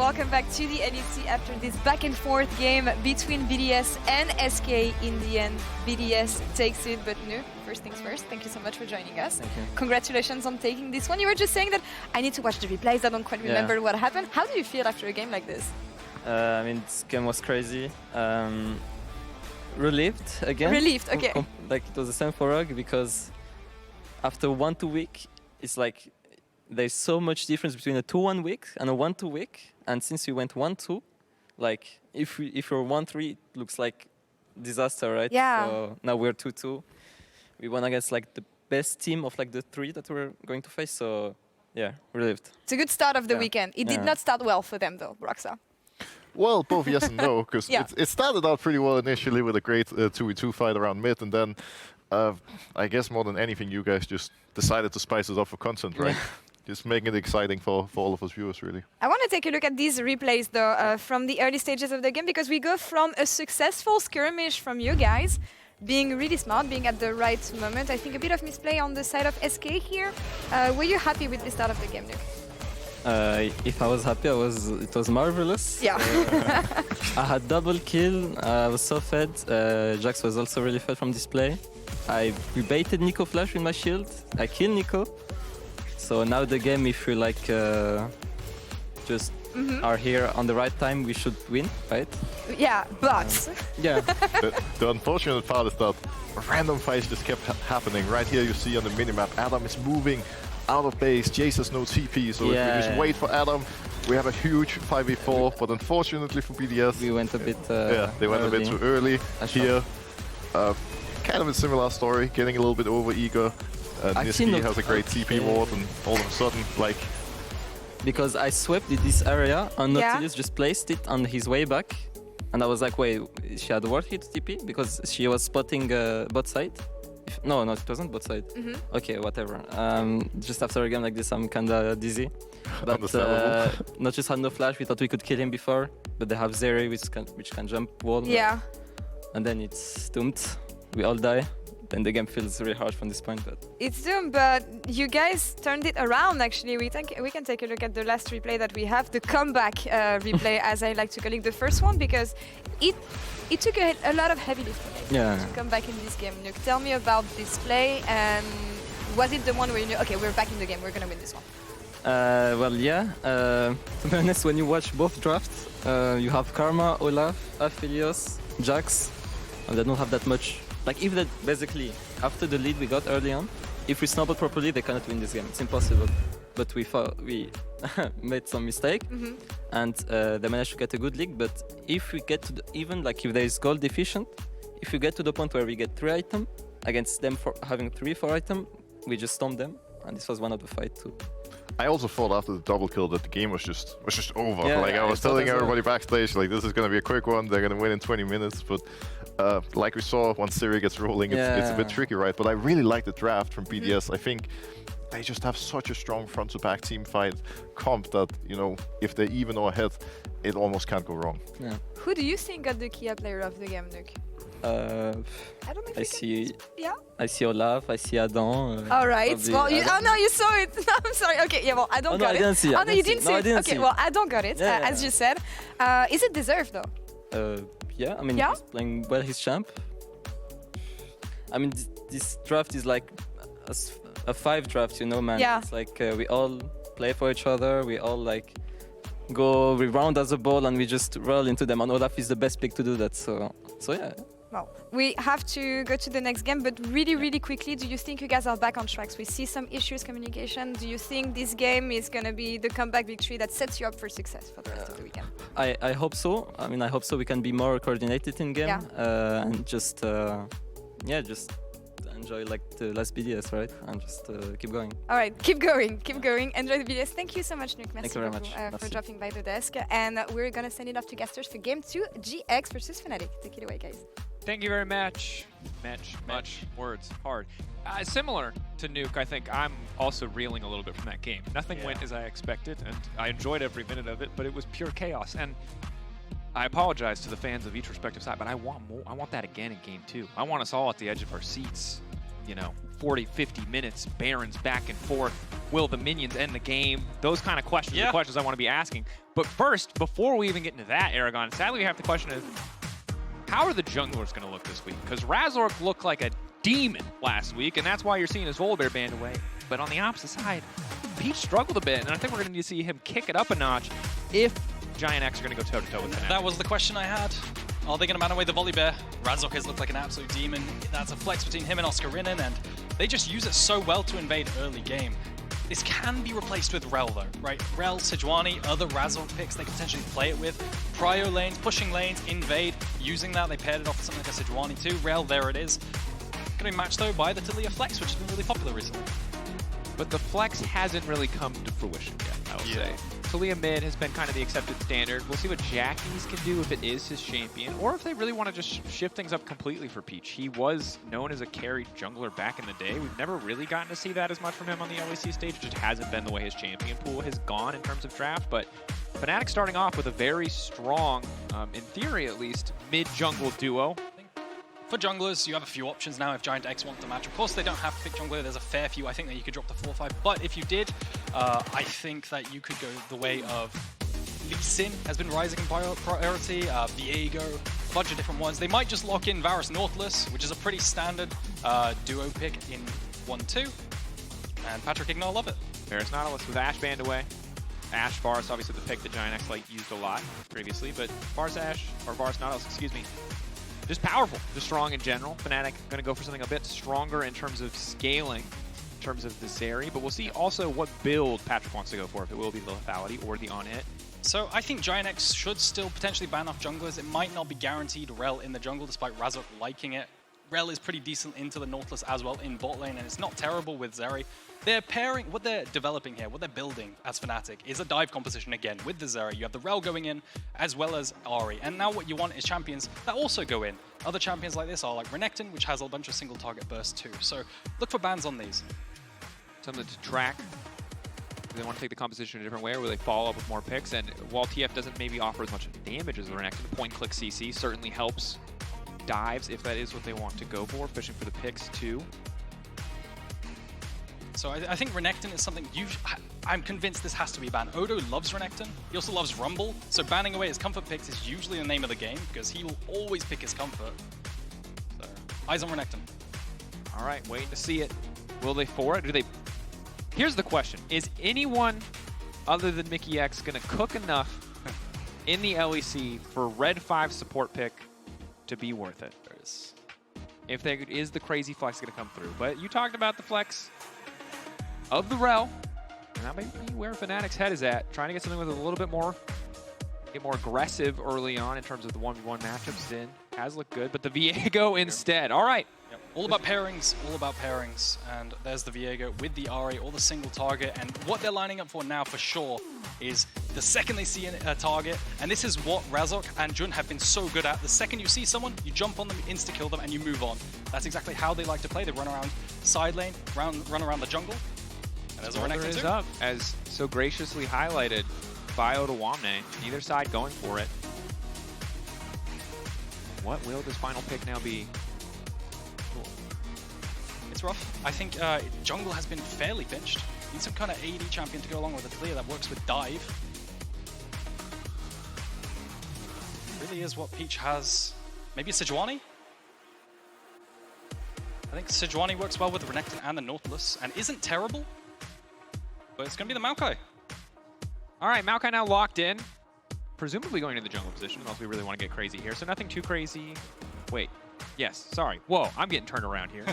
welcome back to the LEC after this back and forth game between BDS and SK. In the end, BDS takes it, but no, first things first, thank you so much for joining us. Thank you. Congratulations on taking this one. You were just saying that I need to watch the replays, I don't quite remember what happened. How do you feel after a game like this? I mean, this game was crazy. Relieved again. Relieved, okay. Like it was the same for Rogue because after 1-2 week, it's like there's so much difference between a 2-1 week and a 1-2 week. And since we went 1-2, like if you're 1-3, it looks like disaster, right? Yeah. So now we're 2-2. We won against like the best team of like the 3 that we're going to face. So yeah, relieved. It's a good start of the weekend. It did not start well for them though, Broxah. Well, both yes and no, because it started out pretty well initially with a great 2v2 fight around mid, and then I guess more than anything, you guys just decided to spice it up for content, right? Just making it exciting for all of us viewers, really. I want to take a look at these replays, though, from the early stages of the game, because we go from a successful skirmish from you guys, being really smart, being at the right moment. I think a bit of misplay on the side of SK here. Were you happy with the start of the game, Nuke? If I was happy, it was marvelous. Yeah. I had double kill. I was so fed. Jax was also really fed from this play. We baited Nico flash with my shield. I killed Nico. So now the game, if we like just are here on the right time, we should win, right? Yeah, but yeah. The unfortunate part is that random fights just kept happening. Right here, you see on the minimap, Adam is moving out of base. Jace has no TP, so if we just wait for Adam, we have a huge 5v4. But unfortunately for BDS, we went a bit. They went a bit too early here. Kind of a similar story, getting a little bit over eager. Niski has a great TP ward, and all of a sudden, like... Because I swept this area, and Nautilus just placed it on his way back. And I was like, wait, she had ward hit TP? Because she was spotting bot side. No, it wasn't bot side. Okay, whatever. Just after a game like this, I'm kinda dizzy. But Nautilus had no flash, we thought we could kill him before. But they have Zeri, which can jump wall. Yeah. And then it's doomed. We all die. Then the game feels really hard from this point. But it's doomed, but you guys turned it around, actually. We can take a look at the last replay that we have, the comeback replay, as I like to call it, the first one, because it took a lot of heavy lifting to come back in this game. Nuke, tell me about this play, and was it the one where you knew, okay, we're back in the game, we're gonna win this one? Well, yeah. To be honest, when you watch both drafts, you have Karma, Olaf, Aphelios, Jax, and they don't have that much. Like, if that basically, after the lead we got early on, if we snowball properly, they cannot win this game. It's impossible. But we made some mistake, and they managed to get a good league. But if we get to even like if there is gold deficient, if we get to the point where we get 3 items against them for having 3-4 items, we just storm them, and this was one of the fight too. I also thought after the double kill that the game was just over. Like I was telling everybody backstage, like this is gonna be a quick one. They're gonna win in 20 minutes. But like we saw, once Zeri gets rolling, it's a bit tricky, right? But I really like the draft from BDS. I think they just have such a strong front-to-back team fight comp that, you know, if they even or ahead, it almost can't go wrong. Yeah. Who do you think got the key player of the game, Nuke? I don't know if I see Olaf, I see Adam. All right. Well, no, you saw it. No, I'm sorry. Okay, yeah, well, I don't got it. I didn't see it. Oh, no, you didn't see it. Okay, well, I don't got it, Yeah, as you said. Is it deserved, though? Yeah, I mean, he's playing well his champ. I mean, this draft is like a 5 draft, you know, man. Yeah. It's like we all play for each other, we all like we round as a ball and we just roll into them. And Olaf is the best pick to do that, so yeah. Well, we have to go to the next game, but really, really quickly, do you think you guys are back on tracks? We see some issues, communication. Do you think this game is going to be the comeback victory that sets you up for success for the rest of the weekend? I hope so. I mean, I hope so we can be more coordinated in game and just enjoy like the last BDS, right? And just keep going. All right, keep going. Enjoy the BDS. Thank you so much, Nuke. Thank you very much for dropping by the desk. And we're going to send it off to Gasters for Game 2, GX versus Fnatic. Take it away, guys. Thank you very much. Much words, hard. Similar to Nuke, I think I'm also reeling a little bit from that game. Nothing went as I expected, and I enjoyed every minute of it, but it was pure chaos. And I apologize to the fans of each respective side, but I want more. I want that again in Game 2. I want us all at the edge of our seats, you know, 40, 50 minutes, Barons back and forth. Will the minions end the game? Those kind of questions are the questions I want to be asking. But first, before we even get into that, Eragon, sadly we have the question of, how are the junglers going to look this week? Because Razork looked like a demon last week, and that's why you're seeing his Volibear banned away. But on the opposite side, Peach struggled a bit, and I think we're going to need to see him kick it up a notch if GiantX are going to go toe-to-toe with Fnatic. That was the question I had. Are they going to man away the Volibear? Razork has looked like an absolute demon. That's a flex between him and Oscarinin, and they just use it so well to invade early game. This can be replaced with Rell though, right? Rell, Sejuani, other Razork picks they can potentially play it with. Prio lanes, pushing lanes, invade, using that. They paired it off with something like a Sejuani too. Rell, there it is. Going to be matched though by the Taliyah Flex, which has been really popular recently. But the Flex hasn't really come to fruition yet, I would say. Taliyah mid has been kind of the accepted standard. We'll see what Jackie's can do if it is his champion, or if they really want to just shift things up completely for Peach. He was known as a carry jungler back in the day. We've never really gotten to see that as much from him on the LEC stage. It just hasn't been the way his champion pool has gone in terms of draft. But Fnatic starting off with a very strong, in theory at least, mid-jungle duo. For junglers, you have a few options now if GiantX want to match. Of course, they don't have to pick jungler. There's a fair few, I think, that you could drop to 4 or 5. But if you did, I think that you could go the way of Lee Sin has been rising in priority, Viego, a bunch of different ones. They might just lock in Varus Nautilus, which is a pretty standard duo pick in 1-2. And Patrik IgNar love it. Varus Nautilus with Ashe banned away. Ashe Varus, obviously the pick that GiantX used a lot previously, but Varus Nautilus, excuse me. Just powerful, just strong in general. Fnatic going to go for something a bit stronger in terms of scaling, in terms of the Zeri, but we'll see also what build Patrik wants to go for, if it will be the lethality or the on-hit. So I think GiantX should still potentially ban off junglers. It might not be guaranteed Rell in the jungle, despite Razork liking it. Rell is pretty decent into the Nautilus as well in bot lane, and it's not terrible with Zeri. They're pairing, what they're developing here, what they're building as Fnatic is a dive composition again with the Zeri. You have the Rell going in as well as Ahri. And now what you want is champions that also go in. Other champions like this are like Renekton, which has a bunch of single target bursts too. So look for bans on these. Something to track. Do they want to take the composition a different way, or will they follow up with more picks? And while TF doesn't maybe offer as much damage as the Renekton, point-click CC certainly helps dives if that is what they want to go for, fishing for the picks too. So I think Renekton is something I'm convinced this has to be banned. Odo loves Renekton. He also loves Rumble. So banning away his comfort picks is usually the name of the game because he will always pick his comfort. So eyes on Renekton. All right, waiting to see it. Will they for it? Do they? Here's the question: is anyone other than Mickey X going to cook enough in the LEC for Red 5 support pick to be worth it? If there is the crazy flex going to come through, but you talked about the flex of the Rell, and that may be where Fnatic's head is at, trying to get something with a little bit more, get more aggressive early on in terms of the 1v1 matchups. Din has looked good, but the Viego instead. All right. Yep. All about pairings, and there's the Viego with the Ahri, or the single target, and what they're lining up for now for sure is the second they see a target, and this is what Razork and Jun have been so good at. The second you see someone, you jump on them, insta-kill them, and you move on. That's exactly how they like to play. They run around side lane, run around the jungle. And there's a Renekton too. Up, as so graciously highlighted by Odoamne. Either side going for it. What will this final pick now be? Cool. It's rough. I think jungle has been fairly pinched. Need some kind of AD champion to go along with a Taliyah that works with dive. Really is what Peach has. Maybe a Sejuani? I think Sejuani works well with Renekton and the Nautilus, and isn't terrible. But it's going to be the Maokai. All right, Maokai now locked in. Presumably going to the jungle position, unless we really want to get crazy here. So nothing too crazy. Wait. Yes, sorry. Whoa, I'm getting turned around here.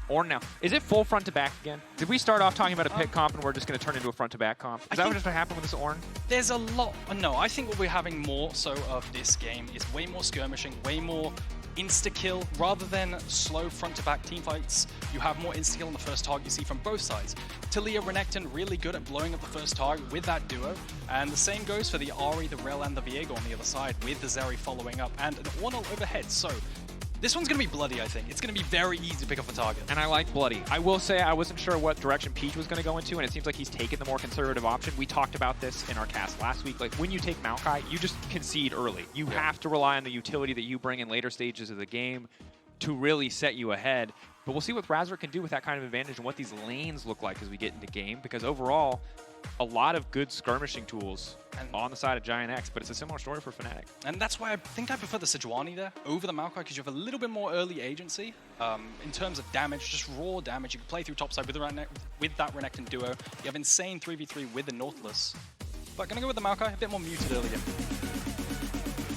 Ornn now. Is it full front to back again? Did we start off talking about a pick comp and we're just going to turn into a front to back comp? Is that what just happened with this Ornn? There's a lot. No, I think what we're having more so of this game is way more skirmishing, way more insta-kill. Rather than slow front-to-back team fights, you have more insta-kill on the first target you see from both sides. Taliyah, Renekton really good at blowing up the first target with that duo, and the same goes for the Ahri, the Rell, and the Viego on the other side, with the Zeri following up, and an Ornn overhead. So this one's going to be bloody, I think. It's going to be very easy to pick up a target. And I like bloody. I will say I wasn't sure what direction Peach was going to go into, and it seems like he's taken the more conservative option. We talked about this in our cast last week. Like, when you take Maokai, you just concede early. You have to rely on the utility that you bring in later stages of the game to really set you ahead. But we'll see what Razork can do with that kind of advantage and what these lanes look like as we get into game, because overall, a lot of good skirmishing tools on the side of GiantX, but it's a similar story for Fnatic. And that's why I think I prefer the Sejuani there over the Maokai, because you have a little bit more early agency in terms of damage, just raw damage. You can play through topside with that Renekton duo. You have insane 3v3 with the Nautilus. But gonna go with the Maokai, a bit more muted early game.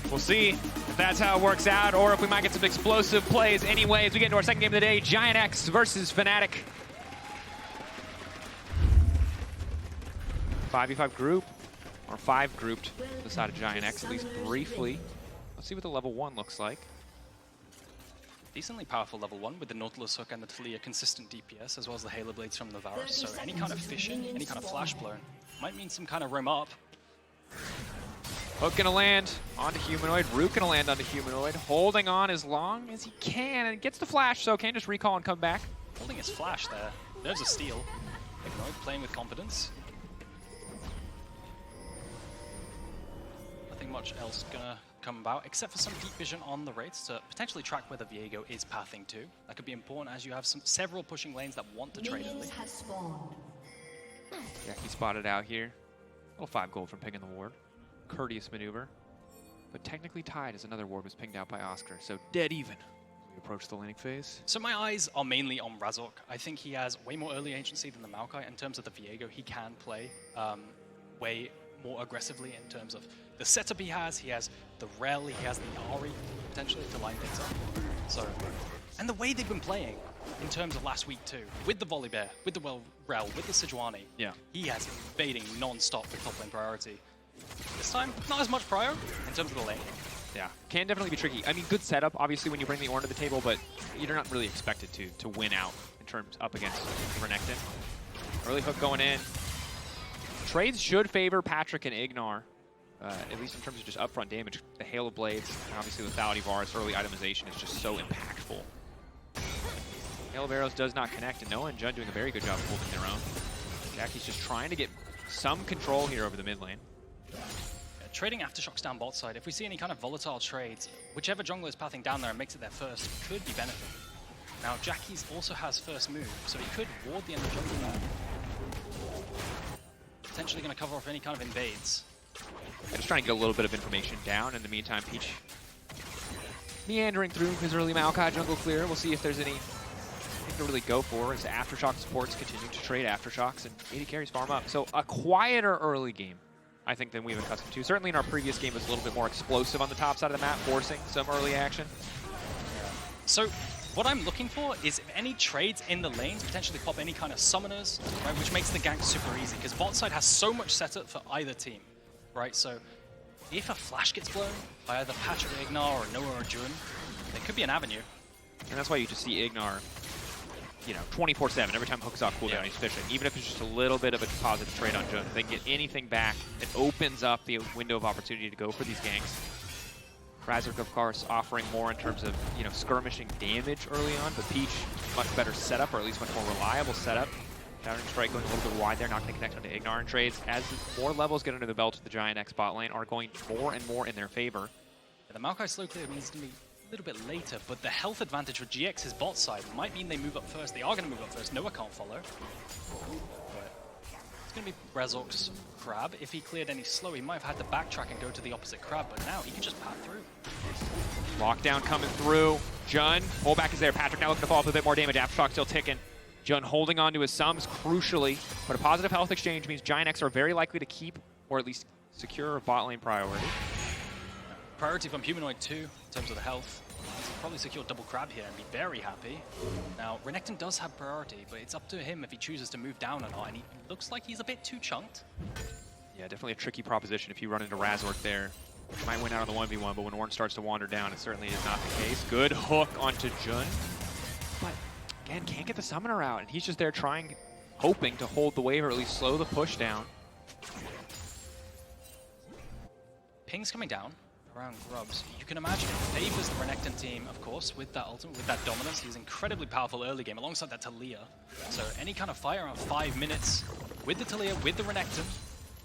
We'll see if that's how it works out, or if we might get some explosive plays anyway as we get into our second game of the day, GiantX versus Fnatic. 5v5 group, or 5 grouped on the side of GiantX, at least briefly. Let's see what the level 1 looks like. Decently powerful level 1 with the Nautilus hook and the Taliyah consistent DPS, as well as the Halo Blades from the Varus. So any kind of fishing, any kind of flash blow might mean some kind of roam up. Hook gonna land onto Humanoid, Root gonna land onto Humanoid, holding on as long as he can, and gets the flash, so can just recall and come back. Holding his flash there. There's a steal. Humanoid playing with confidence. Nothing much else gonna come about, except for some deep vision on the Wraiths to potentially track where the Viego is pathing to. That could be important as you have several pushing lanes that want to trade early. Yeah, he spotted out here. Little 5 gold from pinging the ward. Courteous maneuver. But technically tied as another ward was pinged out by Oscar, so dead even. We approach the laning phase. So my eyes are mainly on Razork. I think he has way more early agency than the Maokai. In terms of the Viego, he can play way more aggressively in terms of the setup he has. He has the Rell, he has the Ahri, potentially, to line things up. So, and the way they've been playing in terms of last week too, with the Volley Bear, with the Rell, with the Sejuani, he has been invading non-stop with top lane priority. This time, not as much prior in terms of the lane. Yeah, can definitely be tricky. I mean, good setup, obviously, when you bring the Ornn to the table, but you're not really expected to win out in terms up against Renekton. Early hook going in. Trades should favor Patrik and IgNar, at least in terms of just upfront damage. The Halo Blades, and obviously with ADC Varus, early itemization is just so impactful. Halo Varus does not connect, and Noah and Jun doing a very good job of holding their own. Jackie's just trying to get some control here over the mid lane. Trading Aftershocks down bot side, if we see any kind of volatile trades, whichever jungler is pathing down there and makes it there first could be benefiting. Now, Jackie's also has first move, so he could ward the end of jungle there. Potentially going to cover off any kind of invades. Just trying to get a little bit of information down. In the meantime, Peach meandering through his early Maokai jungle clear. We'll see if there's anything to really go for as Aftershock supports continue to trade Aftershocks and AD carries farm up. So a quieter early game, I think, than we've been accustomed to. Certainly in our previous game, it was a little bit more explosive on the top side of the map, forcing some early action. So what I'm looking for is if any trades in the lanes potentially pop any kind of summoners, right, which makes the gank super easy, because bot side has so much setup for either team, right? So if a flash gets blown by either Patrik or IgNar or Noah or Jun, there could be an avenue. And that's why you just see IgNar, you know, 24/7. Every time hooks off cooldown, he's fishing. Even if it's just a little bit of a positive trade on Jun, if they can get anything back, it opens up the window of opportunity to go for these ganks. Razork, of course, offering more in terms of, you know, skirmishing damage early on, but Peach, much better setup, or at least much more reliable setup. Shattering Strike going a little bit wide there, not going to connect onto IgNar, and trades, as more levels get under the belt of the GiantX bot lane, are going more and more in their favor. The Maokai slow clear means it's going to be a little bit later, but the health advantage for GX's bot side might mean they move up first. They are going to move up first. Noah can't follow. But it's going to be Razork's crab. If he cleared any slow, he might have had to backtrack and go to the opposite crab, but now he can just path through. Lockdown coming through. Jun, pullback is there. Patrik now looking to follow up with a bit more damage. Aftershock still ticking. Jun holding on to his sums crucially, but a positive health exchange means GiantX are very likely to keep, or at least secure, a bot lane priority. Priority from Humanoid too, in terms of the health. He'll probably secure double crab here and be very happy. Now, Renekton does have priority, but it's up to him if he chooses to move down or not, and he looks like he's a bit too chunked. Yeah, definitely a tricky proposition if you run into Razork there, which might win out on the 1v1, but when Ornn starts to wander down, it certainly is not the case. Good hook onto Jun, but again, can't get the summoner out, and he's just there trying, hoping to hold the wave or at least slow the push down. Ping's coming down around Grubs. You can imagine it favors the Renekton team, of course, with that ultimate, with that dominance. He's incredibly powerful early game, alongside that Taliyah. So any kind of fight around 5 minutes with the Taliyah, with the Renekton,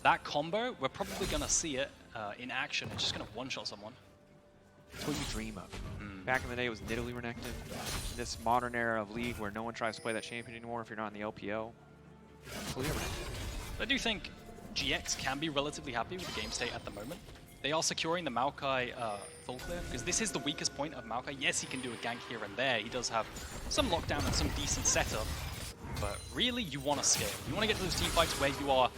that combo, we're probably going to see it in action. It's just going to one-shot someone. It's what you dream of. Back in the day, it was Nidalee Renekton. In this modern era of League where no one tries to play that champion anymore if you're not in the LPL, clear Renekton. I do think GX can be relatively happy with the game state at the moment. They are securing the Maokai full clear, because this is the weakest point of Maokai. Yes, he can do a gank here and there. He does have some lockdown and some decent setup. But really, you want to scale. You want to get to those team fights where you are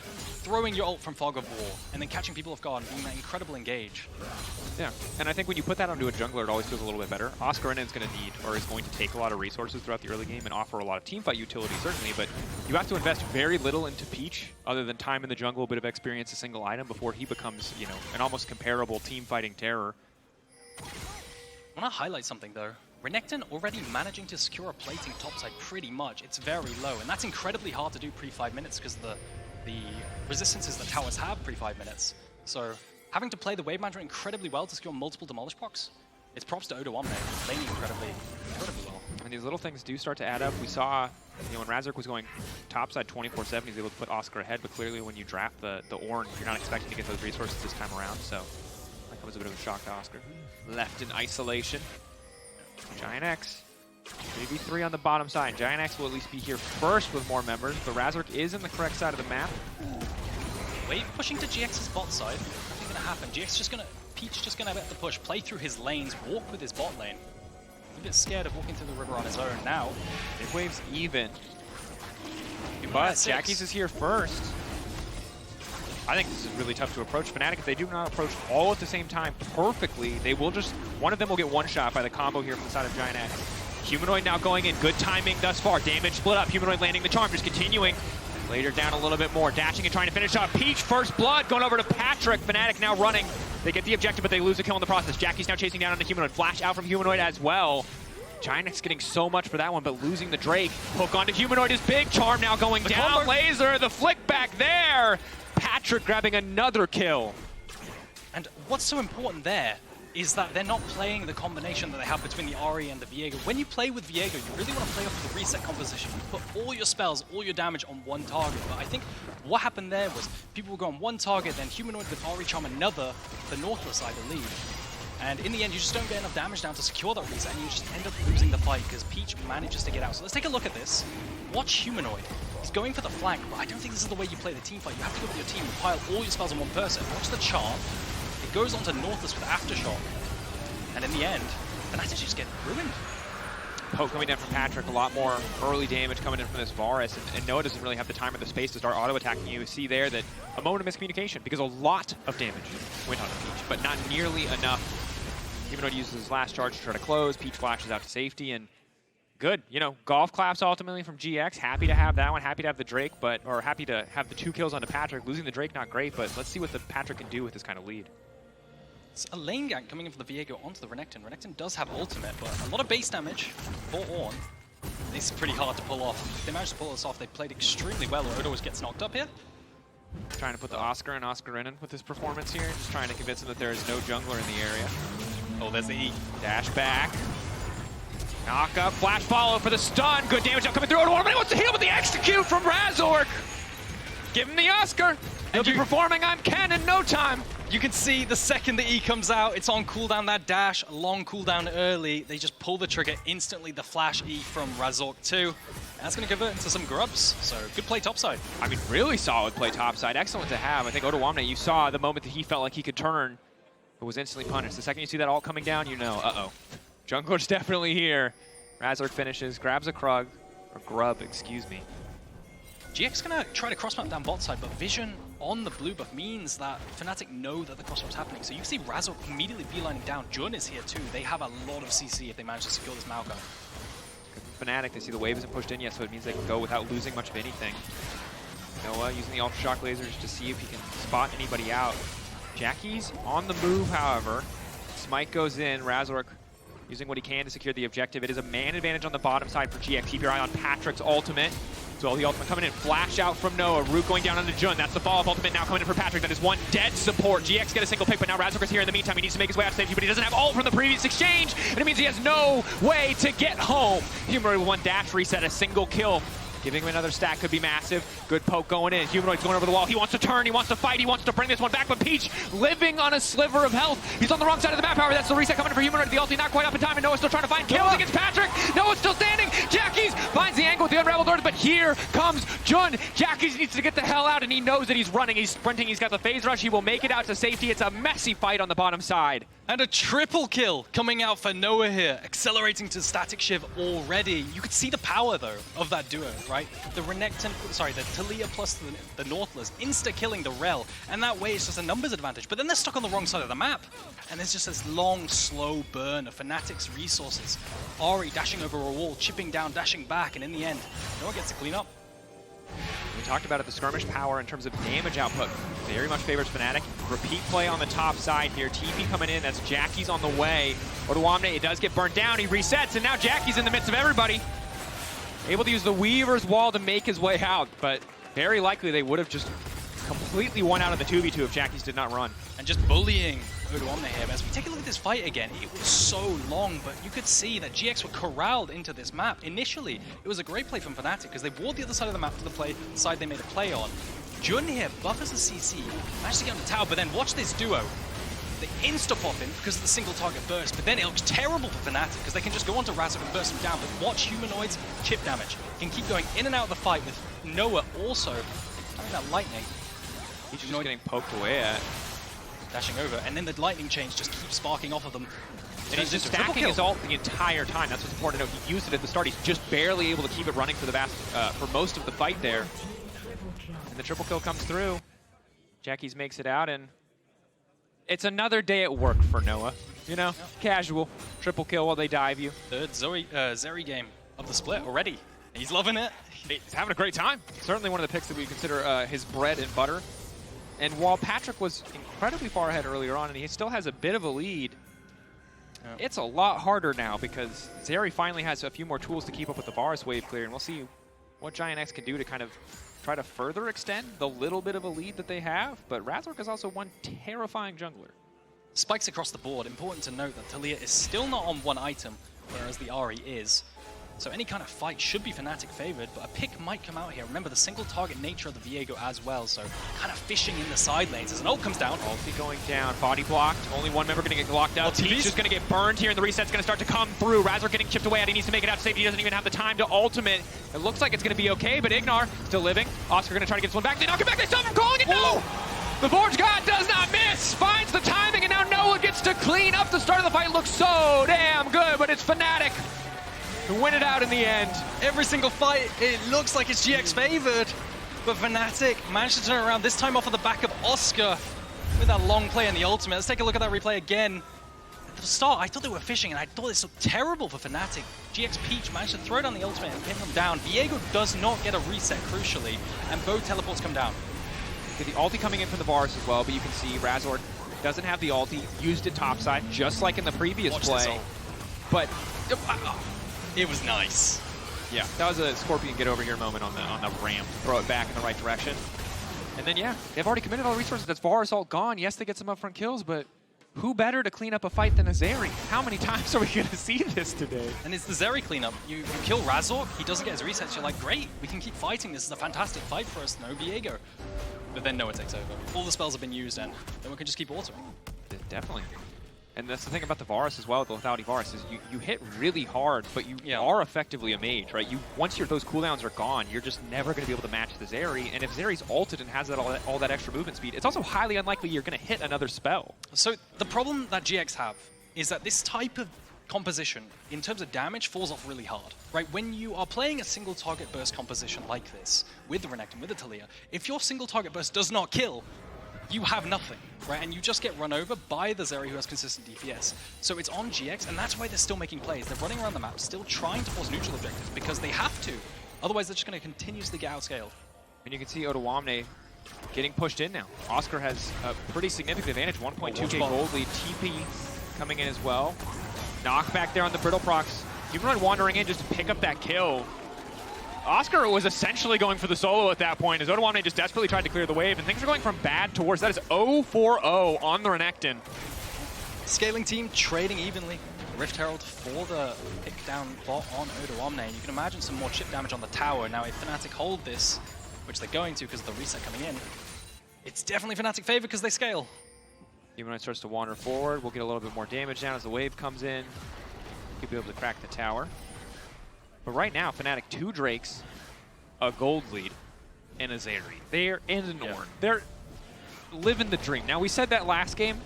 throwing your ult from Fog of War and then catching people off guard and being that incredible engage. Yeah, and I think when you put that onto a jungler, it always feels a little bit better. Oscarinin is going to need, or is going to take a lot of resources throughout the early game and offer a lot of teamfight utility, certainly, but you have to invest very little into Peach, other than time in the jungle, a bit of experience, a single item, before he becomes, you know, an almost comparable team-fighting terror. I want to highlight something, though. Renekton already managing to secure a plating topside pretty much. It's very low, and that's incredibly hard to do pre-5 minutes because the resistances that towers have pre-5 minutes. So having to play the wave management incredibly well to secure multiple demolish procs. It's props to Odoamne, laning incredibly well. And these little things do start to add up. We saw, you know, when Razork was going topside 24/7, he was able to put Oscar ahead, but clearly when you draft the Ornn, you're not expecting to get those resources this time around, so that comes a bit of a shock to Oscar. Left in isolation. GiantX, 3v3 on the bottom side. GiantX will at least be here first with more members, but Razork is in the correct side of the map. Wave pushing to GX's bot side. Nothing gonna happen. Peach just gonna have to push, play through his lanes, walk with his bot lane. He's a bit scared of walking through the river on his own now. Mid wave's even. But Jackie's is here first. I think this is really tough to approach. Fnatic, if they do not approach all at the same time perfectly, they will just, one of them will get one shot by the combo here from the side of GiantX. Humanoid now going in, good timing thus far. Damage split up, Humanoid landing the charm, just continuing. Later down a little bit more, dashing and trying to finish off. Peach, first blood, going over to Patrik. Fnatic now running. They get the objective, but they lose a kill in the process. Jackie's now chasing down on the Humanoid. Flash out from Humanoid as well. GiantX getting so much for that one, but losing the Drake. Hook onto Humanoid is big. Charm now going down. Laser, the flick back there. Patrik grabbing another kill. And what's so important there is that they're not playing the combination that they have between the Ahri and the Viego. When you play with Viego, you really want to play off the reset composition. You put all your spells, all your damage on one target. But I think what happened there was people were going one target, then Humanoid with Ahri charm another, the Nautilus, I believe. And in the end, you just don't get enough damage down to secure that reset, and you just end up losing the fight because Peach manages to get out. So let's take a look at this. Watch Humanoid. He's going for the flank, but I don't think this is the way you play the team fight. You have to go with your team and pile all your spells on one person. Watch the charm. It goes onto Nautilus with Aftershock. And in the end, Fnatic just get ruined. Poke coming down from Patrik, a lot more early damage coming in from this Varus, and Noah doesn't really have the time or the space to start auto-attacking you. See there that a moment of miscommunication, because a lot of damage went on Peach, but not nearly enough. Humanoid uses his last charge to try to close, Peach flashes out to safety, and good, you know, golf claps ultimately from GX. Happy to have that one, happy to have the Drake, or happy to have the 2 kills onto Patrik. Losing the Drake, not great, but let's see what the Patrik can do with this kind of lead. It's a lane gank coming in for the Viego onto the Renekton. Renekton does have ultimate, but a lot of base damage for Ornn. This is pretty hard to pull off. If they managed to pull this off, they played extremely well. Odo always gets knocked up here. Trying to put the Oscar and Oscarinin with his performance here, just trying to convince him that there is no jungler in the area. Oh, there's the E. Dash back. Knock up, flash follow for the stun. Good damage now coming through. Odoamne wants to heal with the execute from Razork. Give him the Oscar. He'll be performing on Ken in no time. You can see the second the E comes out, it's on cooldown, that dash, long cooldown early. They just pull the trigger instantly, the flash E from Razork too. And that's going to convert into some grubs, so good play topside. I mean, really solid play topside. Excellent to have. I think Odoamne, you saw the moment that he felt like he could turn, but was instantly punished. The second you see that all coming down, you know, uh-oh. Jungler's definitely here. Razork finishes, grabs a grub, excuse me. GX gonna try to cross map down bot side, but vision on the blue buff means that Fnatic know that the cross map's happening. So you can see Razork immediately beelining down. Jun is here too. They have a lot of CC if they manage to secure this Maokai. Fnatic, they see the wave isn't pushed in yet, so it means they can go without losing much of anything. Noah using the Ultra Shock lasers to see if he can spot anybody out. Jackie's on the move, however. Smite goes in, Razork using what he can to secure the objective. It is a man advantage on the bottom side for GX. Keep your eye on Patrik's ultimate. So the ultimate coming in, flash out from Noah, Root going down onto Jun. That's the follow-up ultimate now coming in for Patrik. That is one dead support. GX get a single pick, but now Razork is here in the meantime. He needs to make his way out to safety, but he doesn't have ult from the previous exchange, and it means he has no way to get home. Humanoid with one dash reset, a single kill Giving him another stack could be massive. Good poke going in. Humanoid's going over the wall. He wants to turn. He wants to fight. He wants to bring this one back. But Peach living on a sliver of health. He's on the wrong side of the map. However, that's the reset coming in for Humanoid. The ulti not quite up in time. And Noah's still trying to find kills against Patrik. Noah's still standing. Jackie's finds the angle with the unraveled doors. But here comes Jun. Jackie's needs to get the hell out. And he knows that he's running. He's sprinting. He's got the phase rush. He will make it out to safety. It's a messy fight on the bottom side. And a triple kill coming out for Noah here, accelerating to static shiv already. You could see the power, though, of that duo, right? The Renekton, sorry, the Taliyah plus the Nautilus insta-killing the Rell, and that way it's just a numbers advantage. But then they're stuck on the wrong side of the map, and there's just this long, slow burn of Fnatic's resources. Ahri dashing over a wall, chipping down, dashing back, and in the end, Noah gets to clean up. We talked about it, the skirmish power in terms of damage output very much favors Fnatic. Repeat play on the top side here. TP coming in, that's Jackie's on the way. Odoamne, it does get burnt down, he resets, and now Jackie's in the midst of everybody. Able to use the Weaver's Wall to make his way out, but very likely they would have just completely won out of the 2v2 if Jackie's did not run. And just bullying Odoamne here. But as we take a look at this fight again, it was so long, but you could see that GX were corralled into this map. Initially, it was a great play from Fnatic because they ward the other side of the map to the side they made a play on. Jun here buffers the CC, managed to get on the tower, but then watch this duo. They insta-pop him because of the single target burst, but then it looks terrible for Fnatic because they can just go onto Razork and burst him down, but watch Humanoid's chip damage. He can keep going in and out of the fight with Noah also having that lightning. He's just getting poked away at. Dashing over, and then the lightning chains just keep sparking off of them. And he's just stacking his ult the entire time. That's what's important to note. He used it at the start. He's just barely able to keep it running for the for most of the fight there. And the triple kill comes through. Jackie's makes it out, and it's another day at work for Noah. You know, casual. Triple kill while they dive you. Third Zeri game of the split already. He's loving it. He's having a great time. Certainly one of the picks that we consider his bread and butter. And while Patrik was incredibly far ahead earlier on, and he still has a bit of a lead, it's a lot harder now because Zeri finally has a few more tools to keep up with the Varus wave clear, and we'll see what GiantX can do to kind of try to further extend the little bit of a lead that they have. But Razork is also one terrifying jungler. Spikes across the board. Important to note that Taliyah is still not on one item, whereas the Ahri is. So any kind of fight should be Fnatic favored, but a pick might come out here. Remember the single target nature of the Viego as well, so kind of fishing in the side lanes. As an ult comes down. Ulti going down, body blocked. Only one member going to get locked out. Peach just going to get burned here, and the reset's going to start to come through. Razork getting chipped away, and he needs to make it out to safety. He doesn't even have the time to ultimate. It looks like it's going to be okay, but IgNar still living. Oscar going to try to get this one back. They knock it back. They stop him calling it. No! The Forge God does not miss. Finds the timing, and now Noah gets to clean up. The start of the fight looks so damn good, but it's Fnatic to win it out in the end. Every single fight, it looks like it's GX favored, but Fnatic managed to turn around, this time off of the back of Oscar with that long play in the ultimate. Let's take a look at that replay again. At the start, I thought they were fishing, and I thought this looked terrible for Fnatic. GX Peach managed to throw down the ultimate and pin them down. Viego does not get a reset, crucially, and both teleports come down. The ulti coming in from the Varus as well, but you can see Razork doesn't have the ulti, used it topside, just like in the previous play. But it was nice. Yeah, that was a Scorpion get over here moment on the ramp to throw it back in the right direction. And then yeah, they've already committed all the resources. That's Varus ult gone. Yes, they get some upfront kills, but who better to clean up a fight than a Zeri? How many times are we going to see this today? And it's the Zeri cleanup. You kill Razork, he doesn't get his resets. You're like, great, we can keep fighting. This is a fantastic fight for us. No Viego. But then Noah takes over. All the spells have been used, and then we can just keep autoing. Definitely. And that's the thing about the Varus as well, the lethality Varus, is you hit really hard, but you are effectively a mage, right? Once those cooldowns are gone, you're just never going to be able to match the Zeri. And if Zeri's ulted and has all that extra movement speed, it's also highly unlikely you're going to hit another spell. So the problem that GX have is that this type of composition, in terms of damage, falls off really hard, right? When you are playing a single target burst composition like this, with the Renekton, with the Taliyah, if your single target burst does not kill, you have nothing, right? And you just get run over by the Zeri who has consistent DPS. So it's on GX, and that's why they're still making plays. They're running around the map, still trying to force neutral objectives because they have to. Otherwise, they're just going to continuously get outscaled. And you can see Odoamne getting pushed in now. Oscar has a pretty significant advantage, 1.2k gold lead. TP coming in as well. Knockback there on the Brittle Procs. Humanoid wandering in just to pick up that kill. Oscar was essentially going for the solo at that point as Odoamne just desperately tried to clear the wave, and things are going from bad to worse. That is 0-4-0 on the Renekton. Scaling team trading evenly. Rift Herald for the pick down bot on Odoamne. You can imagine some more chip damage on the tower. Now if Fnatic hold this, which they're going to because of the reset coming in, it's definitely Fnatic favor because they scale. Humanoid starts to wander forward. We'll get a little bit more damage down as the wave comes in. Could be able to crack the tower. But right now, Fnatic 2 Drakes, a gold lead, and a Zeri. They're in an Ornn. They're living the dream. Now, we said that last game,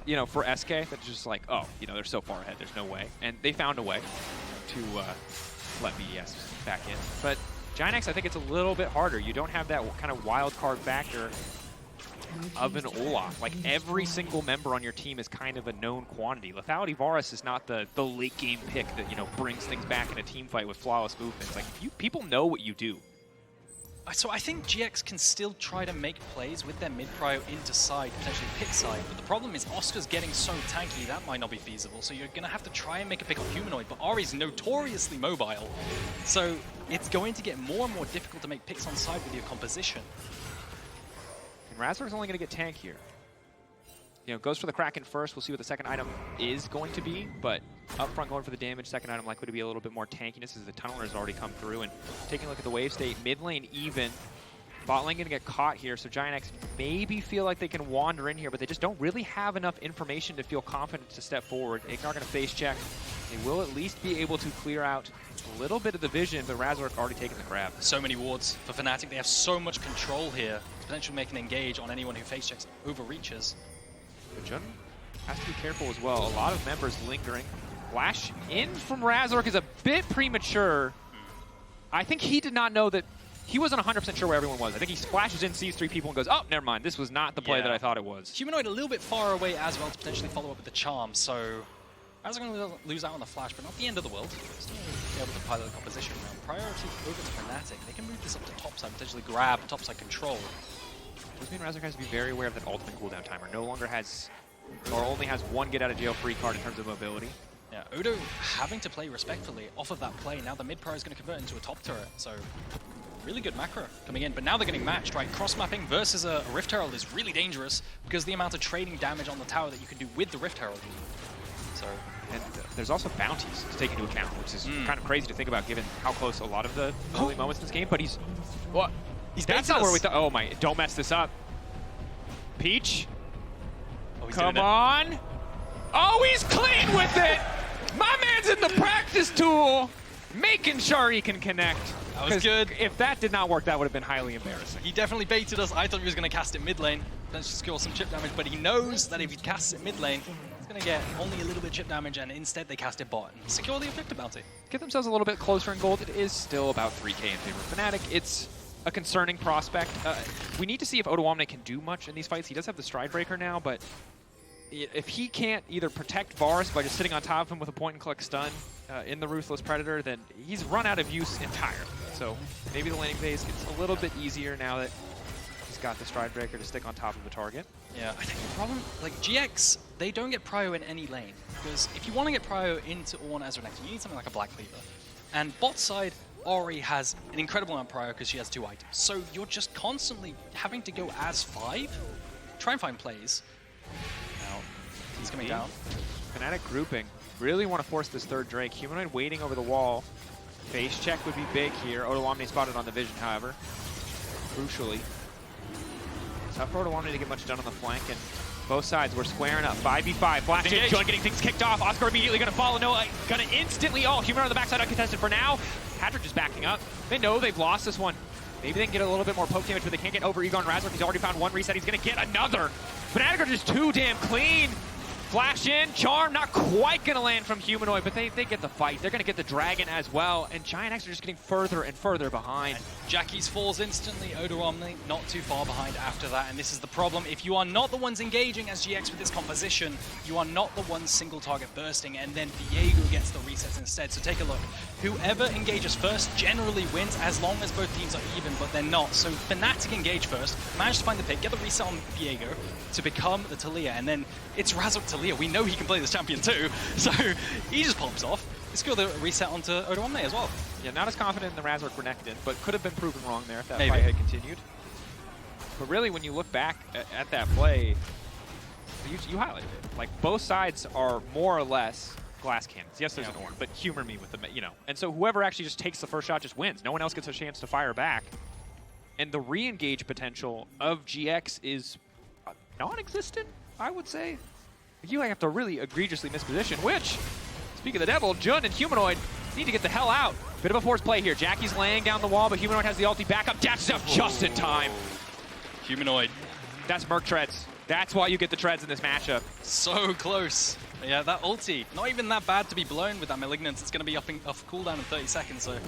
you know, for SK, that's just like, oh, you know, they're so far ahead, there's no way. And they found a way to let BDS back in. But GiantX, I think it's a little bit harder. You don't have that kind of wild card factor of an Olaf. Like, every single member on your team is kind of a known quantity. Lethality Varus is not the late game pick that, you know, brings things back in a team fight with flawless movements. Like, people know what you do. So I think GX can still try to make plays with their mid-prio into side, potentially pit side, but the problem is Oscar's getting so tanky that might not be feasible, so you're going to have to try and make a pick on Humanoid, but Ahri's notoriously mobile, so it's going to get more and more difficult to make picks on side with your composition. And Razork's only going to get tank here. You know, goes for the Kraken first. We'll see what the second item is going to be, but up front going for the damage. Second item likely to be a little bit more tankiness as the tunneler has already come through. And taking a look at the wave state, mid lane even. Bot lane going to get caught here, so GiantX maybe feel like they can wander in here, but they just don't really have enough information to feel confident to step forward. IgNar going to face check. They will at least be able to clear out a little bit of the vision, but Razork already taken the grab. So many wards for Fnatic. They have so much control here. Potentially make an engage on anyone who face checks overreaches. Jun has to be careful as well. A lot of members lingering. Flash in from Razork is a bit premature. I think he did not know that. He wasn't 100% sure where everyone was. I think he splashes in, sees 3 people, and goes, oh, never mind. This was not the play that I thought it was. Humanoid a little bit far away as well to potentially follow up with the charm, so Razork going to lose out on the flash, but not the end of the world. Still be able to pilot the composition now. Priority over to Fnatic. They can move this up to topside, potentially grab topside control. Does mean Razork has to be very aware of that ultimate cooldown timer. No longer has, or only has 1 get out of jail free card in terms of mobility. Yeah, Odo having to play respectfully off of that play. Now the mid pro is going to convert into a top turret, so really good macro coming in. But now they're getting matched, right? Cross mapping versus a Rift Herald is really dangerous because the amount of trading damage on the tower that you can do with the Rift Herald. So, and there's also bounties to take into account, which is kind of crazy to think about given how close a lot of the early moments in this game. But he's what? That's not where we thought. Oh my! Don't mess this up. Peach, come on! Oh, he's clean with it. My man's in the practice tool, making sure he can connect. That was good. If that did not work, that would have been highly embarrassing. He definitely baited us. I thought he was going to cast it mid lane, then score some chip damage, but he knows that if he casts it mid lane, he's going to get only a little bit of chip damage, and instead they cast it bot and secure the objective bounty. Get themselves a little bit closer in gold. It is still about 3K in favor of Fnatic. It's a concerning prospect. We need to see if Odoamne can do much in these fights. He does have the Stride Breaker now, but if he can't either protect Varus by just sitting on top of him with a point-and-click stun in the Ruthless Predator, then he's run out of use entirely. So maybe the laning phase gets a little bit easier now that he's got the Stride Breaker to stick on top of the target. Yeah, I think the problem, like GX, they don't get prio in any lane, because if you want to get prio into Ornn as Renekton, you need something like a Black Cleaver. And bot side, Ahri has an incredible amount of prio because she has 2 items. So you're just constantly having to go as 5, try and find plays. Now, he's coming down. Fnatic grouping. Really want to force this third Drake. Humanoid waiting over the wall. Face check would be big here. Odoamne spotted on the vision, however. Crucially. Tough for Odoamne to get much done on the flank, and both sides were squaring up. 5v5. Flash in. John getting things kicked off. Oscar immediately going to follow. No, going to instantly. Oh, Humanoid on the backside uncontested for now. Patrik just backing up. They know they've lost this one. Maybe they can get a little bit more poke damage, but they can't get over Eragon and Razork. He's already found 1 reset. He's going to get another. Fnatic are just too damn clean. Flash in, charm not quite going to land from Humanoid, but they get the fight. They're going to get the dragon as well, and GiantX are just getting further and further behind. And Jackie's falls instantly, Odoamne not too far behind after that, and this is the problem. If you are not the ones engaging as GX with this composition, you are not the ones single target bursting, and then Viego gets the resets instead. So take a look. Whoever engages first generally wins as long as both teams are even, but they're not. So Fnatic engage first, manage to find the pick, get the reset on Viego to become the Taliyah, and then it's Razork Taliyah. We know he can play this champion too, so he just pops off. Let's go the reset onto Odoamne as well. Yeah, not as confident in the Razork Renekton, but could have been proven wrong there if that fight had continued. But really, when you look back at that play, you highlighted it. Like, both sides are more or less glass cannons. Yes, there's an Ornn, but humor me with the, you know. And so whoever actually just takes the first shot just wins. No one else gets a chance to fire back. And the re-engage potential of GX is non-existent, I would say. You have to really egregiously misposition, which, speak of the devil, Jund and Humanoid need to get the hell out. Bit of a forced play here. Jackie's laying down the wall, but Humanoid has the ulti back up. Dashes up just in time. Humanoid. That's Merc treads. That's why you get the treads in this matchup. So close. Yeah, that ulti, not even that bad to be blown with that Malignance. It's going to be off cooldown in 30 seconds, so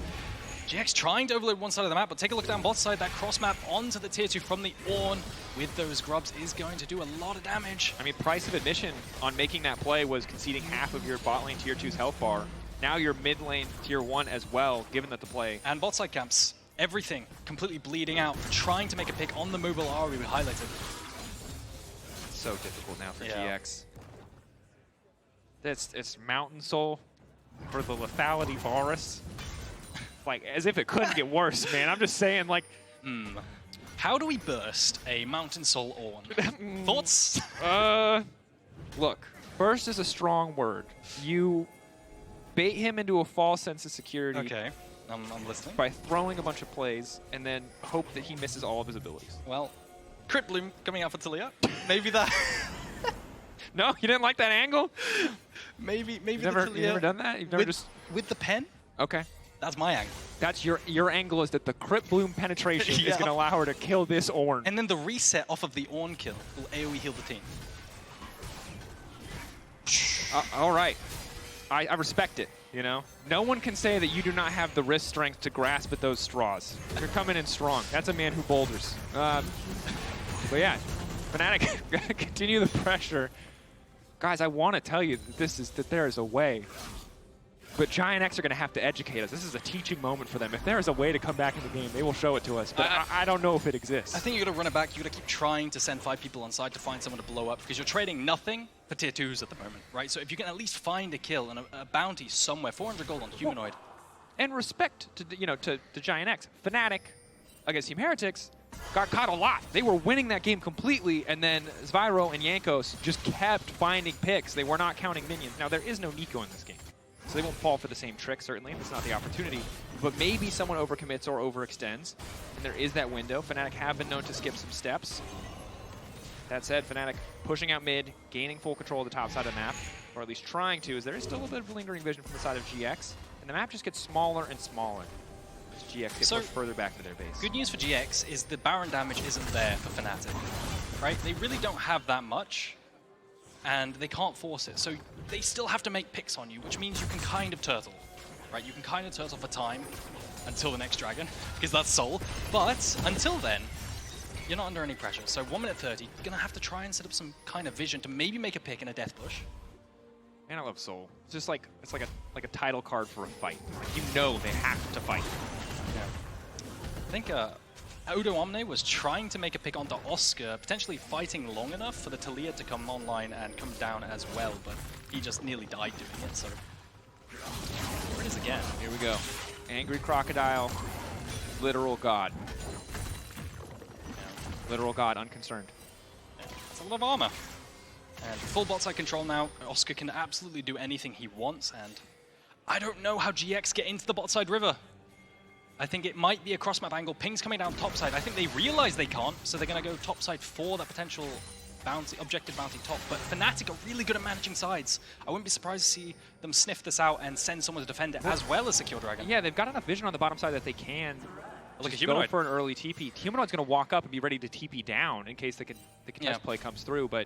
GX trying to overload one side of the map, but take a look down bot side. That cross map onto the tier 2 from the Ornn with those grubs is going to do a lot of damage. I mean, price of admission on making that play was conceding half of your bot lane tier 2's health bar. Now your mid lane tier 1 as well, given that the play. And bot side camps, everything completely bleeding out, trying to make a pick on the mobile Ahri we highlighted. So difficult now for GX. It's Mountain Soul for the lethality Varus. Like, as if it couldn't get worse, man. I'm just saying, like... How do we burst a Mountain Soul Ornn? Thoughts? Look, burst is a strong word. You bait him into a false sense of security. Okay, I'm listening. By throwing a bunch of plays and then hope that he misses all of his abilities. Well, Crit Bloom coming out for Taliyah. Maybe that... No, you didn't like that angle? Maybe you've never done that? You've never with the pen? Okay. That's my angle. That's your angle is that the Crit Bloom penetration is going to allow her to kill this Ornn. And then the reset off of the Ornn kill will AoE heal the team. All right. I respect it, you know? No one can say that you do not have the wrist strength to grasp at those straws. You're coming in strong. That's a man who boulders. But yeah, Fnatic continue the pressure. Guys, I want to tell you that there is a way. But GiantX are going to have to educate us. This is a teaching moment for them. If there is a way to come back in the game, they will show it to us. But I don't know if it exists. I think you got to run it back. You got to keep trying to send 5 people on side to find someone to blow up because you're trading nothing for tier 2s at the moment, right? So if you can at least find a kill and a bounty somewhere, 400 gold on Humanoid. And respect to GiantX. Fnatic against Team Heretics got caught a lot. They were winning that game completely, and then Spyro and Jankos just kept finding picks. They were not counting minions. Now, there is no Nico in this game, so they won't fall for the same trick, certainly. That's not the opportunity. But maybe someone overcommits or overextends, and there is that window. Fnatic have been known to skip some steps. That said, Fnatic pushing out mid, gaining full control of the top side of the map, or at least trying to, as there is still a bit of lingering vision from the side of GX, and the map just gets smaller and smaller as GX gets pushed further back into their base. Good news for GX is the Baron damage isn't there for Fnatic, right? They really don't have that much, and they can't force it. So they still have to make picks on you, which means you can kind of turtle, right? You can kind of turtle for time until the next dragon, because that's Soul. But until then, you're not under any pressure. So 1 minute 30, you're going to have to try and set up some kind of vision to maybe make a pick in a death push. And I love Soul. It's just like, it's like a title card for a fight. Like, you know they have to fight. Yeah. I think Odoamne was trying to make a pick onto Oscar, potentially fighting long enough for the Taliyah to come online and come down as well, but he just nearly died doing it, so... Here it is again. Here we go. Angry Crocodile, literal god. Yeah. Literal god, unconcerned. Yeah. It's a lot of armor. And full bot side control now. Oscar can absolutely do anything he wants, and I don't know how GX get into the bot side river. I think it might be a cross-map angle. Ping's coming down top side. I think they realize they can't, so they're going to go top side for that potential bounty, objective bounty top. But Fnatic are really good at managing sides. I wouldn't be surprised to see them sniff this out and send someone to defend it as well as secure Dragon. Yeah, they've got enough vision on the bottom side that they can like go for an early TP. Humanoid's going to walk up and be ready to TP down in case the contest play comes through, but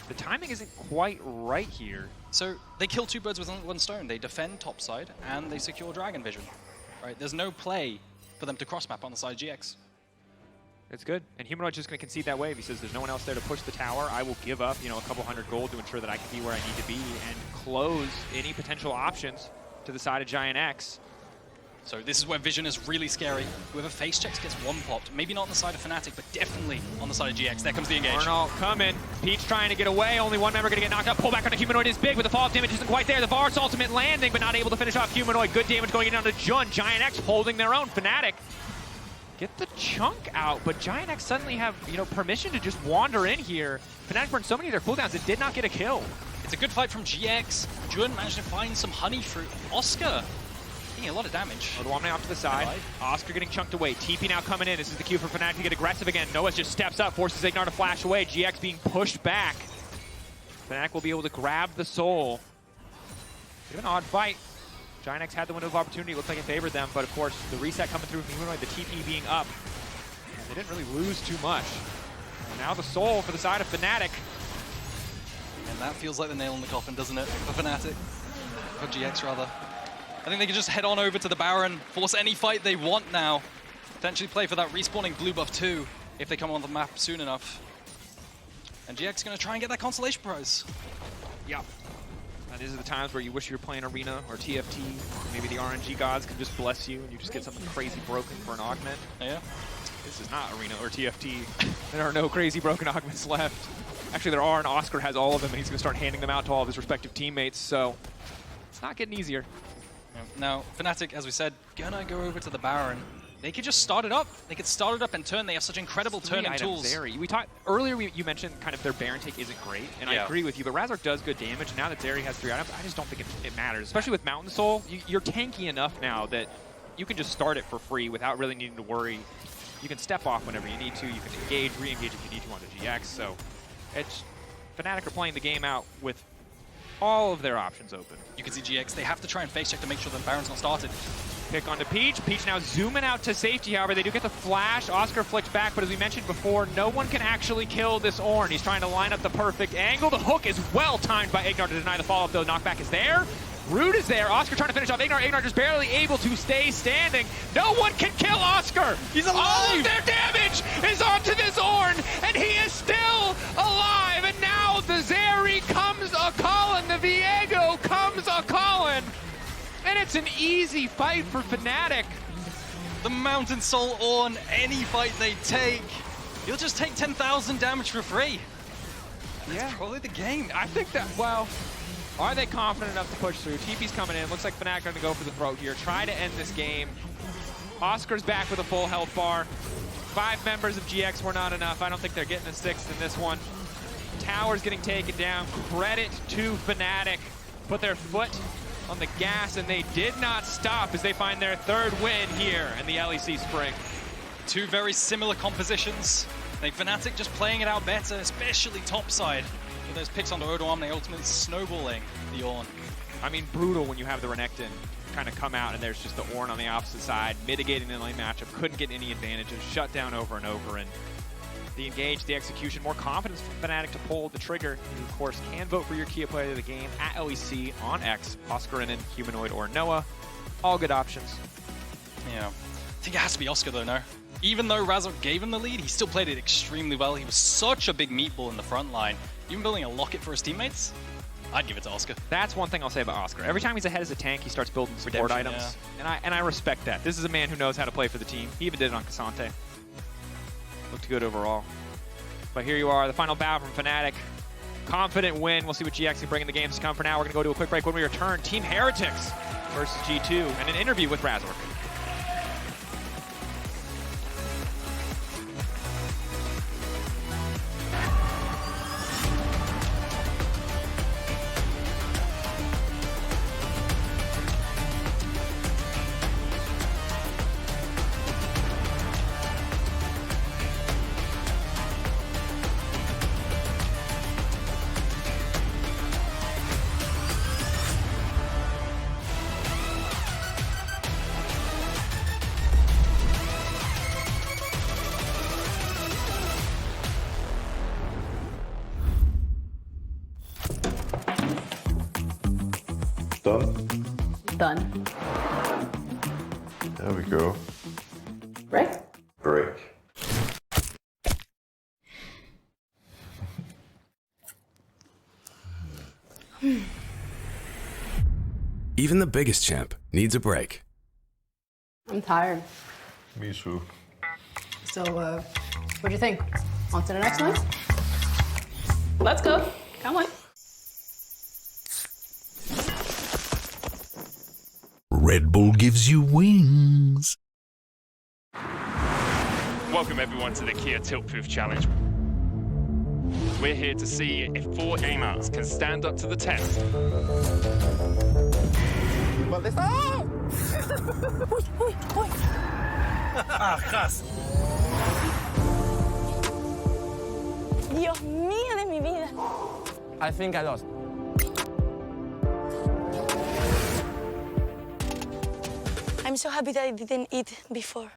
the timing isn't quite right here. So they kill 2 birds with one stone. They defend top side and they secure Dragon vision. Right? There's no play for them to cross-map on the side of GX. It's good. And Humanoid's just going to concede that wave. He says, there's no one else there to push the tower. I will give up, a couple hundred gold to ensure that I can be where I need to be and close any potential options to the side of GiantX. So this is where vision is really scary. Whoever face checks gets one popped. Maybe not on the side of Fnatic, but definitely on the side of GX. There comes the engage. Ornn coming. Peach trying to get away. Only one member going to get knocked out. Pull back on the Humanoid is big, but the fall damage isn't quite there. The Varus ultimate landing, but not able to finish off Humanoid. Good damage going in on the Jund. GiantX holding their own. Fnatic get the chunk out, but GiantX suddenly have, permission to just wander in here. Fnatic burned so many of their cooldowns, it did not get a kill. It's a good fight from GX. Jun managed to find some honey fruit. Oscar taking a lot of damage. Odoamne off to the side. Oscar getting chunked away. TP now coming in. This is the cue for Fnatic to get aggressive again. Noah just steps up, forces IgNar to flash away. GX being pushed back. Fnatic will be able to grab the soul. Bit of an odd fight. GiantX had the window of opportunity. Looked like it favored them, but of course, the reset coming through from Humanoid, the TP being up. And they didn't really lose too much. And now the soul for the side of Fnatic. And that feels like the nail in the coffin, doesn't it? For Fnatic. For GX, rather. I think they can just head on over to the Baron, force any fight they want now. Potentially play for that respawning blue buff too, if they come on the map soon enough. And GX is going to try and get that consolation prize. Yeah. And these are the times where you wish you were playing Arena or TFT. Maybe the RNG gods can just bless you and you just get something crazy broken for an augment. Yeah. This is not Arena or TFT. There are no crazy broken augments left. Actually, there are, and Oscar has all of them, and he's going to start handing them out to all of his respective teammates, so it's not getting easier. Now, Fnatic, as we said, gonna go over to the Baron. They could just start it up. They could start it up and turn. They have such incredible turning tools. Zeri. We talked earlier. You mentioned kind of their Baron take isn't great, and I agree with you. But Razork does good damage. And now that Zeri has 3 items, I just don't think it matters. Especially with Mountain Soul, you're tanky enough now that you can just start it for free without really needing to worry. You can step off whenever you need to. You can engage, re-engage if you need to on the GX. So, Fnatic are playing the game out with all of their options open. You can see GX, they have to try and face check to make sure the Baron's not started. Pick onto Peach. Peach now zooming out to safety, however, they do get the flash. Oscar flicks back, but as we mentioned before, no one can actually kill this Ornn. He's trying to line up the perfect angle. The hook is well timed by IgNar to deny the follow-up, though. Knockback is there. Root is there. Oscar trying to finish off IgNar. IgNar just barely able to stay standing. No one can kill Oscar. He's alive. All of their damage is onto this Ornn, and he is still alive. And now the Zeri comes a-callin'. The Viego comes a-callin'. And it's an easy fight for Fnatic. The Mountain Soul Ornn, any fight they take, you'll just take 10,000 damage for free. That's probably the game. I think that, well, are they confident enough to push through? TP's coming in. Looks like Fnatic are going to go for the throat here. Try to end this game. Oscar's back with a full health bar. 5 members of GX were not enough. I don't think they're getting a 6th in this one. Tower's getting taken down. Credit to Fnatic. Put their foot on the gas, and they did not stop as they find their 3rd win here in the LEC Spring. 2 very similar compositions. I think Fnatic just playing it out better, especially topside. With those picks onto Odoamne, ultimately snowballing the Ornn. I mean, brutal when you have the Renekton kind of come out and there's just the Ornn on the opposite side, mitigating the lane matchup, couldn't get any advantages, shut down over and over, and the engage, the execution, more confidence for Fnatic to pull the trigger. You, of course, can vote for your key player of the game at LEC on X, Oscarinin, Humanoid, or Noah. All good options. Yeah. I think it has to be Oscar, though, no? Even though Razork gave him the lead, he still played it extremely well. He was such a big meatball in the front line. Even building a locket for his teammates, I'd give it to Oscar. That's one thing I'll say about Oscar. Every time he's ahead as a tank, he starts building support items. Yeah. And I respect that. This is a man who knows how to play for the team. He even did it on Cassante. Looked good overall. But here you are, the final bout from Fnatic. Confident win. We'll see what GX can bring in the games to come. For now, we're going to go to a quick break. When we return, Team Heretics versus G2 and an interview with Razork. Done? Done. There we go. Break? Break. Even the biggest champ needs a break. I'm tired. Me too. So, what do you think? On to the next one? Let's go. Come on. Red Bull gives you wings. Welcome everyone to the Kia Tilt Proof Challenge. We're here to see if 4 gamers can stand up to the test. Dios mío de mi vida. I think I lost. I'm so happy that I didn't eat before.